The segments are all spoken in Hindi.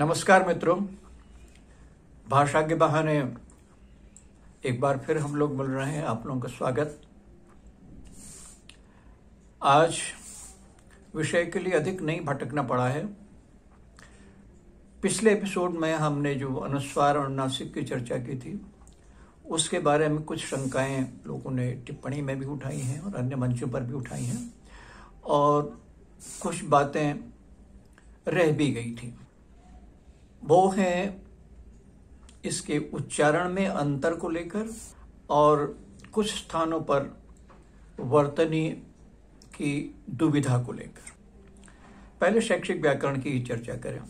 नमस्कार मित्रों, भाषा के बहाने एक बार फिर हम लोग मिल रहे हैं। आप लोगों का स्वागत। आज विषय के लिए अधिक नहीं भटकना पड़ा है। पिछले एपिसोड में हमने जो अनुस्वार और अनुनासिक की चर्चा की थी उसके बारे में कुछ शंकाएं लोगों ने टिप्पणी में भी उठाई हैं और अन्य मंचों पर भी उठाई हैं और कुछ बातें रह भी गई थी। वो है इसके उच्चारण में अंतर को लेकर और कुछ स्थानों पर वर्तनी की दुविधा को लेकर। पहले शैक्षिक व्याकरण की चर्चा करें।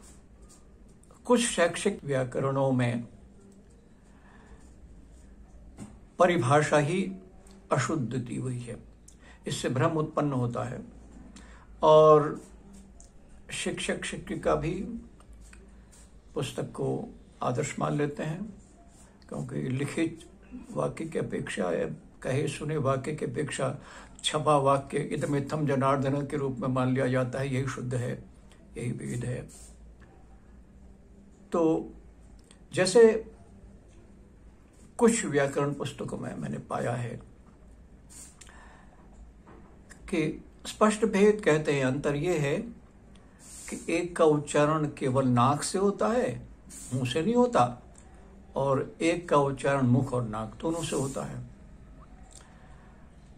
कुछ शैक्षिक व्याकरणों में परिभाषा ही अशुद्ध दी हुई है, इससे भ्रम उत्पन्न होता है और शिक्षक शिक्षिका भी पुस्तक को आदर्श मान लेते हैं, क्योंकि लिखित वाक्य की अपेक्षा या कहे सुने वाक्य की अपेक्षा छपा वाक्य इदमित्थम जनार्दन के रूप में मान लिया जाता है। यही शुद्ध है, यही वेद है। तो जैसे कुछ व्याकरण पुस्तकों में मैंने पाया है कि स्पष्ट भेद कहते हैं। अंतर यह है कि एक का उच्चारण केवल नाक से होता है, मुंह से नहीं होता, और एक का उच्चारण मुख और नाक दोनों से होता है।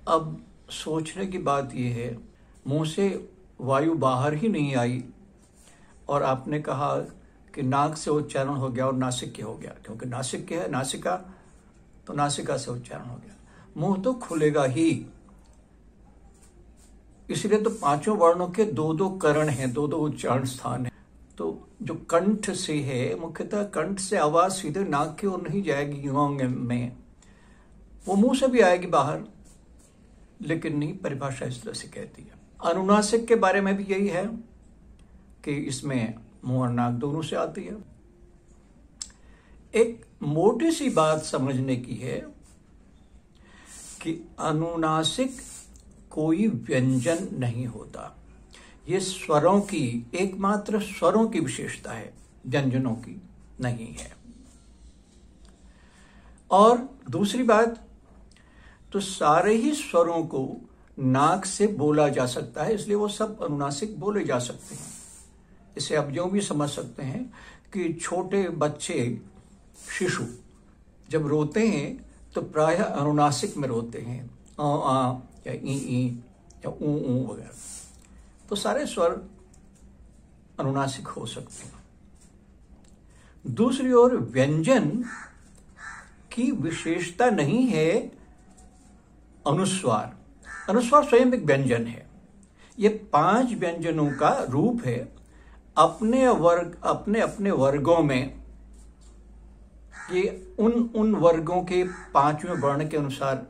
अब सोचने की बात यह है, मुंह से वायु बाहर ही नहीं आई और आपने कहा कि नाक से उच्चारण हो गया और नासिक हो गया, क्योंकि नासिक है नासिका, तो नासिका से उच्चारण हो गया। मुंह तो खुलेगा ही, इसलिए तो पांचों वर्णों के दो दो करण हैं, दो दो उच्चारण स्थान है। तो जो कंठ से है, मुख्यतः कंठ से आवाज सीधे नाक की ओर नहीं जाएगी युवांग में, वो मुंह से भी आएगी बाहर, लेकिन नहीं, परिभाषा इस तरह से कहती है। अनुनासिक के बारे में भी यही है कि इसमें मुंह और नाक दोनों से आती है। एक मोटी सी बात समझने की है कि अनुनासिक कोई व्यंजन नहीं होता। ये स्वरों की, एकमात्र स्वरों की विशेषता है, व्यंजनों की नहीं है। और दूसरी बात, तो सारे ही स्वरों को नाक से बोला जा सकता है, इसलिए वो सब अनुनासिक बोले जा सकते हैं। इसे आप यूं भी समझ सकते हैं कि छोटे बच्चे, शिशु जब रोते हैं तो प्रायः अनुनासिक में रोते हैं, आ या ई या ऊ वगैरह। तो सारे स्वर अनुनासिक हो सकते हैं। दूसरी ओर व्यंजन की विशेषता नहीं है अनुस्वार। अनुस्वार स्वयं एक व्यंजन है। ये 5 व्यंजनों का रूप है, अपने अपने वर्गों में। ये उन वर्गों के 5वें वर्ण के अनुसार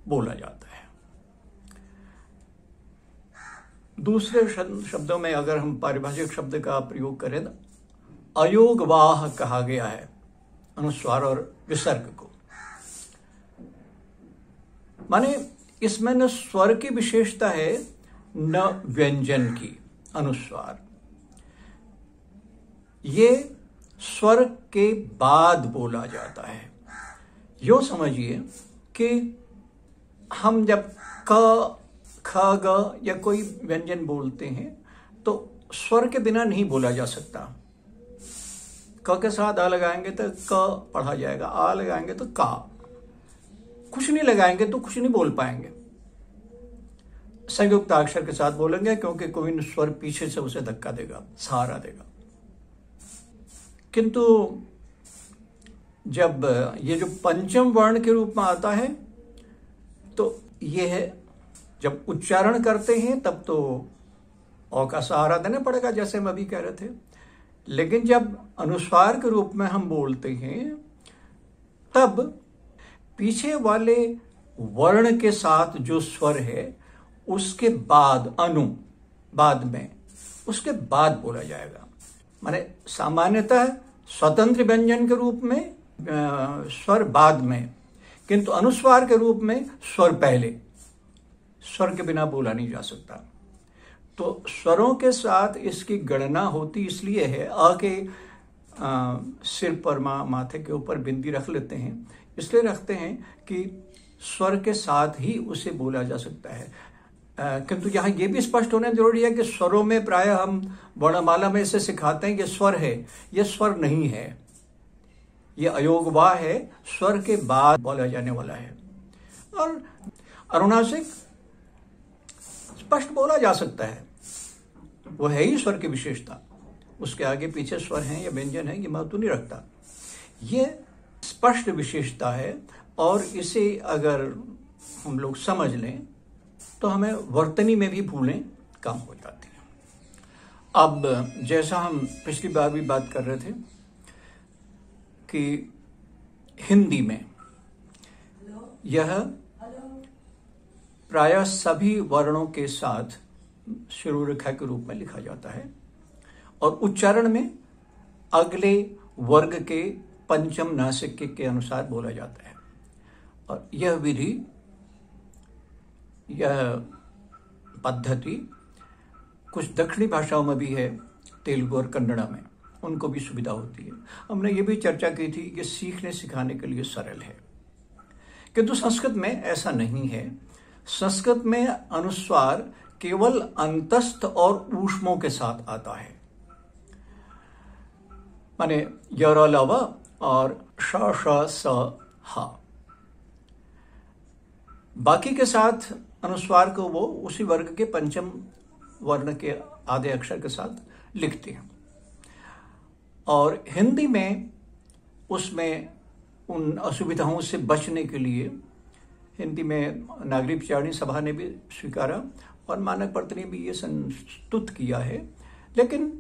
बोला जाता है। दूसरे शब्दों में अगर हम पारिभाषिक शब्द का प्रयोग करें तो अयोगवाह कहा गया है अनुस्वार और विसर्ग को। माने इसमें न स्वर की विशेषता है न व्यंजन की। अनुस्वार ये स्वर के बाद बोला जाता है। यो समझिए कि हम जब क, ख, ग या कोई व्यंजन बोलते हैं तो स्वर के बिना नहीं बोला जा सकता। क के साथ आ लगाएंगे तो क पढ़ा जाएगा, आ लगाएंगे तो का, कुछ नहीं लगाएंगे तो कुछ नहीं बोल पाएंगे। संयुक्त अक्षर के साथ बोलेंगे क्योंकि कोई स्वर पीछे से उसे धक्का देगा, सहारा देगा। किंतु जब ये जो पंचम वर्ण के रूप में आता है तो ये है, जब उच्चारण करते हैं तब तो औ का सहारा देना पड़ेगा, जैसे हम अभी कह रहे थे। लेकिन जब अनुस्वार के रूप में हम बोलते हैं तब पीछे वाले वर्ण के साथ जो स्वर है उसके बाद, बाद में, उसके बाद बोला जाएगा। माने सामान्यतः स्वतंत्र व्यंजन के रूप में स्वर बाद में, किंतु अनुस्वार के रूप में स्वर पहले। स्वर के बिना बोला नहीं जा सकता। तो स्वरों के साथ इसकी गणना होती इसलिए है, अ के सिर पर माथे के ऊपर बिंदी रख लेते हैं। इसलिए रखते हैं कि स्वर के साथ ही उसे बोला जा सकता है। किंतु यहाँ ये भी स्पष्ट होना जरूरी है कि स्वरों में प्राय हम वर्णमाला में इसे सिखाते हैं कि स्वर है, ये स्वर नहीं है, ये अयोगवा है, स्वर के बाद बोला जाने वाला है। और अनुनासिक स्पष्ट बोला जा सकता है, वो है ही स्वर की विशेषता। उसके आगे पीछे स्वर हैं या व्यंजन है, ये महत्व नहीं रखता। ये स्पष्ट विशेषता है और इसे अगर हम लोग समझ लें तो हमें वर्तनी में भी भूलें कम हो जाती हैं। अब जैसा हम पिछली बार भी बात कर रहे थे कि हिंदी में यह प्रायः सभी वर्णों के साथ शुरू रेखा के रूप में लिखा जाता है और उच्चारण में अगले वर्ग के पंचम नासिक के अनुसार बोला जाता है। और यह विधि, यह पद्धति कुछ दक्षिणी भाषाओं में भी है, तेलुगु और कन्नड़ा में, उनको भी सुविधा होती है। हमने ये भी चर्चा की थी कि सीखने सिखाने के लिए सरल है, किंतु संस्कृत में ऐसा नहीं है। संस्कृत में अनुस्वार केवल अंतस्थ और ऊष्मों के साथ आता है, माने य लव और श श स ह। बाकी के साथ अनुस्वार को वो उसी वर्ग के पंचम वर्ण के आधे अक्षर के साथ लिखते हैं। और हिंदी में उसमें उन असुविधाओं से बचने के लिए हिंदी में नागरिक उच्चारणी सभा ने भी स्वीकारा और मानक पत्र ने भी ये संस्तुत किया है, लेकिन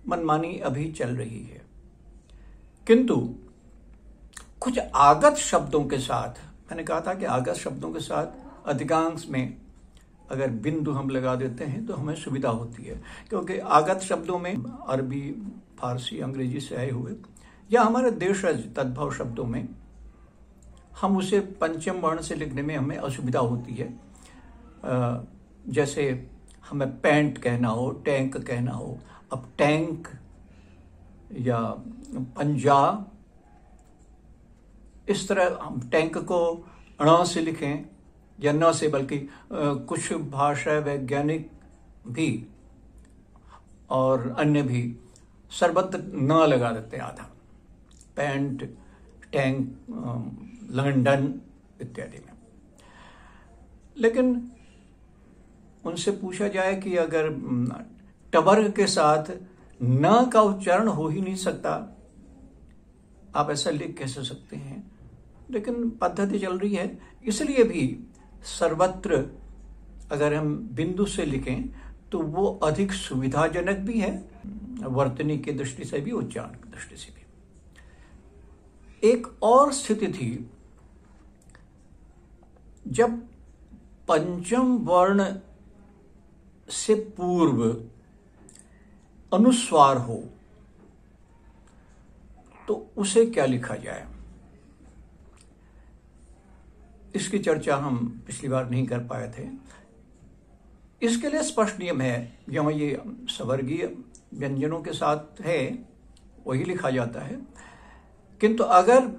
मनमानी अभी चल रही है। किंतु कुछ आगत शब्दों के साथ, मैंने कहा था कि आगत शब्दों के साथ अधिकांश में अगर बिंदु हम लगा देते हैं तो हमें सुविधा होती है, क्योंकि आगत शब्दों में अरबी, फारसी, अंग्रेजी से आए हुए या हमारे देशज तद्भव शब्दों में हम उसे पंचम वर्ण से लिखने में हमें असुविधा होती है। जैसे हमें पैंट कहना हो, टैंक कहना हो। अब टैंक या पंजा, इस तरह हम टैंक को ण से लिखें या न से, बल्कि कुछ भाषा वैज्ञानिक भी और अन्य भी सर्वत्र न लगा देते हैं आधा। पैंट, टैंक, लंदन इत्यादि में। लेकिन उनसे पूछा जाए कि अगर टवर्ग के साथ न का उच्चारण हो ही नहीं सकता, आप ऐसा लिख कैसे सकते हैं? लेकिन पद्धति चल रही है, इसलिए भी सर्वत्र अगर हम बिंदु से लिखें तो वो अधिक सुविधाजनक भी है, वर्तनी की दृष्टि से भी, उच्चारण की दृष्टि से भी। एक और स्थिति थी जब पंचम वर्ण से पूर्व अनुस्वार हो तो उसे क्या लिखा जाए, इसकी चर्चा हम पिछली बार नहीं कर पाए थे। इसके लिए स्पष्ट नियम है, जहां ये सवर्गीय व्यंजनों के साथ है वही लिखा जाता है। किंतु अगर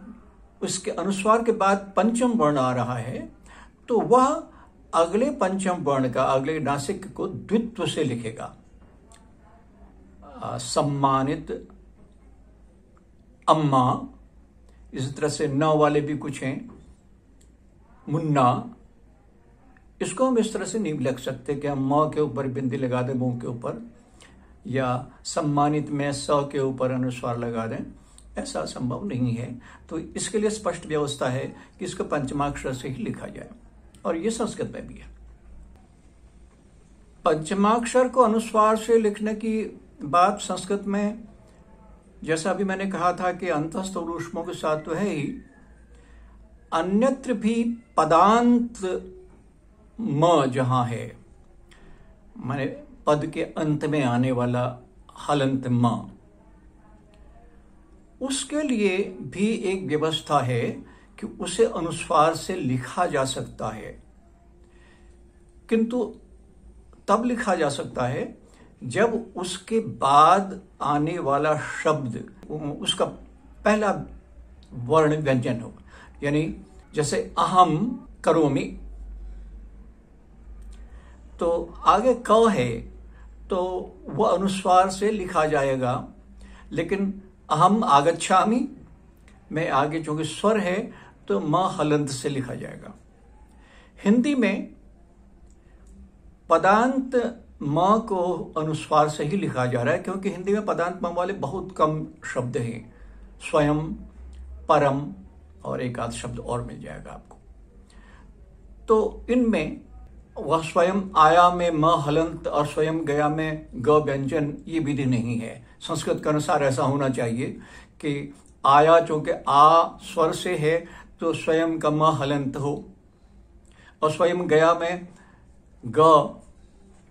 उसके अनुस्वार के बाद पंचम वर्ण आ रहा है तो वह अगले पंचम वर्ण का, अगले नासिक को द्वित्व से लिखेगा। सम्मानित, अम्मा, इस तरह से न वाले भी कुछ हैं, मुन्ना। इसको हम इस तरह से नहीं लिख सकते कि हम म के ऊपर बिंदी लगा दें मुंह के ऊपर, या सम्मानित में स के ऊपर अनुस्वार लगा दें, ऐसा संभव नहीं है। तो इसके लिए स्पष्ट व्यवस्था है कि इसको पंचमाक्षर से ही लिखा जाए, और ये संस्कृत में भी है। पंचमाक्षर को अनुस्वार से लिखने की बात संस्कृत में, जैसा अभी मैंने कहा था कि अंतस्थ और ऊष्मों के साथ तो है ही, अन्यत्र भी पदांत म जहां है, माने पद के अंत में आने वाला हलंत म, उसके लिए भी एक व्यवस्था है कि उसे अनुस्वार से लिखा जा सकता है। किंतु तब लिखा जा सकता है जब उसके बाद आने वाला शब्द उसका पहला वर्ण व्यंजन हो, यानी जैसे अहम करोमि, तो आगे क है तो वह अनुस्वार से लिखा जाएगा, लेकिन अहम आगच्छामि में आगे चूंकि स्वर है तो म हलंत से लिखा जाएगा। हिंदी में पदांत म को अनुस्वार से ही लिखा जा रहा है, क्योंकि हिंदी में पदांत म वाले बहुत कम शब्द हैं। स्वयं, परम और एक आध शब्द और मिल जाएगा आपको। तो इनमें वह स्वयं आया में म हलंत और स्वयं गया में ग व्यंजन, ये विधि नहीं है। संस्कृत के अनुसार ऐसा होना चाहिए कि आया चूंकि आ स्वर से है तो स्वयं का म हलंत हो, और स्वयं गया में ग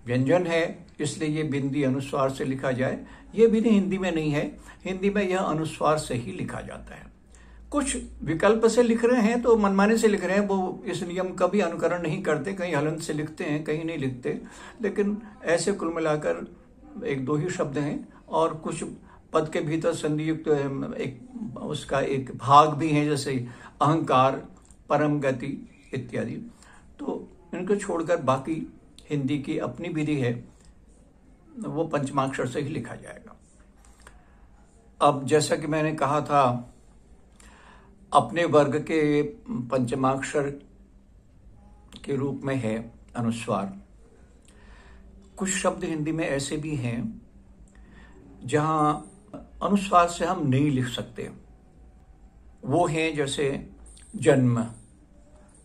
व्यंजन है, इसलिए ये बिंदी अनुस्वार से लिखा जाए। ये विधि हिंदी में नहीं है। हिंदी में यह अनुस्वार से ही लिखा जाता है। कुछ विकल्प से लिख रहे हैं तो मनमाने से लिख रहे हैं, वो इस नियम का भी अनुकरण नहीं करते, कहीं हलंत से लिखते हैं, कहीं नहीं लिखते। लेकिन ऐसे कुल मिलाकर एक दो ही शब्द हैं, और कुछ पद के भीतर संधि युक्त एक उसका एक भाग भी है, जैसे अहंकार, परम गति इत्यादि। तो इनको छोड़कर बाकी हिंदी की अपनी विधि है, वो पंचमाक्षर से ही लिखा जाएगा। अब जैसा कि मैंने कहा था, अपने वर्ग के पंचमाक्षर के रूप में है अनुस्वार। कुछ शब्द हिंदी में ऐसे भी हैं जहां अनुस्वार से हम नहीं लिख सकते। वो हैं जैसे जन्म,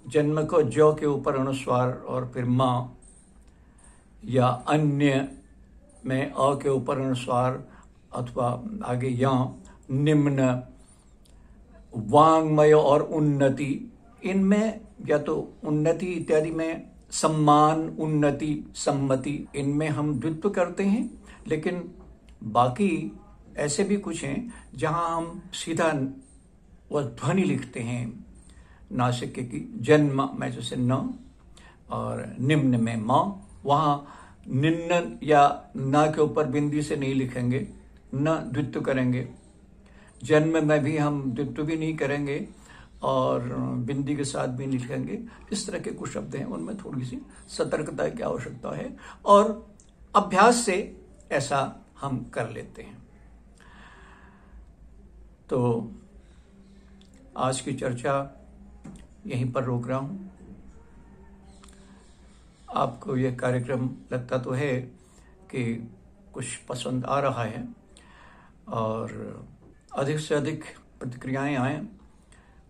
जन्म को जो के ऊपर अनुस्वार और फिर माँ, या अन्य में अ के ऊपर अनुस्वार अथवा आगे या, निम्न, वांग्मय और उन्नति, इनमें या तो उन्नति इत्यादि में सम्मान, उन्नति, सम्मति, इनमें हम द्वित्व करते हैं। लेकिन बाकी ऐसे भी कुछ हैं जहां हम सीधा वह ध्वनि लिखते हैं नासिक की। जन्म में जैसे न और निम्न में म, वहां निम्न या न के ऊपर बिंदी से नहीं लिखेंगे, न द्वित्व करेंगे। जन्म में भी हम द्वित्व भी नहीं करेंगे और बिंदी के साथ भी नहीं लिखेंगे। इस तरह के कुछ शब्द हैं, उनमें थोड़ी सी सतर्कता की आवश्यकता है, और अभ्यास से ऐसा हम कर लेते हैं। तो आज की चर्चा यहीं पर रोक रहा हूं। आपको यह कार्यक्रम लगता तो है कि कुछ पसंद आ रहा है, और अधिक से अधिक प्रतिक्रियाएं आएं,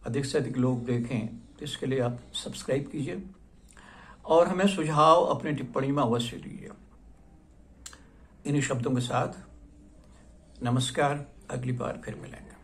अधिक से अधिक लोग देखें, तो इसके लिए आप सब्सक्राइब कीजिए और हमें सुझाव अपनी टिप्पणी में अवश्य दीजिए। इन्हीं शब्दों के साथ नमस्कार, अगली बार फिर मिलेंगे।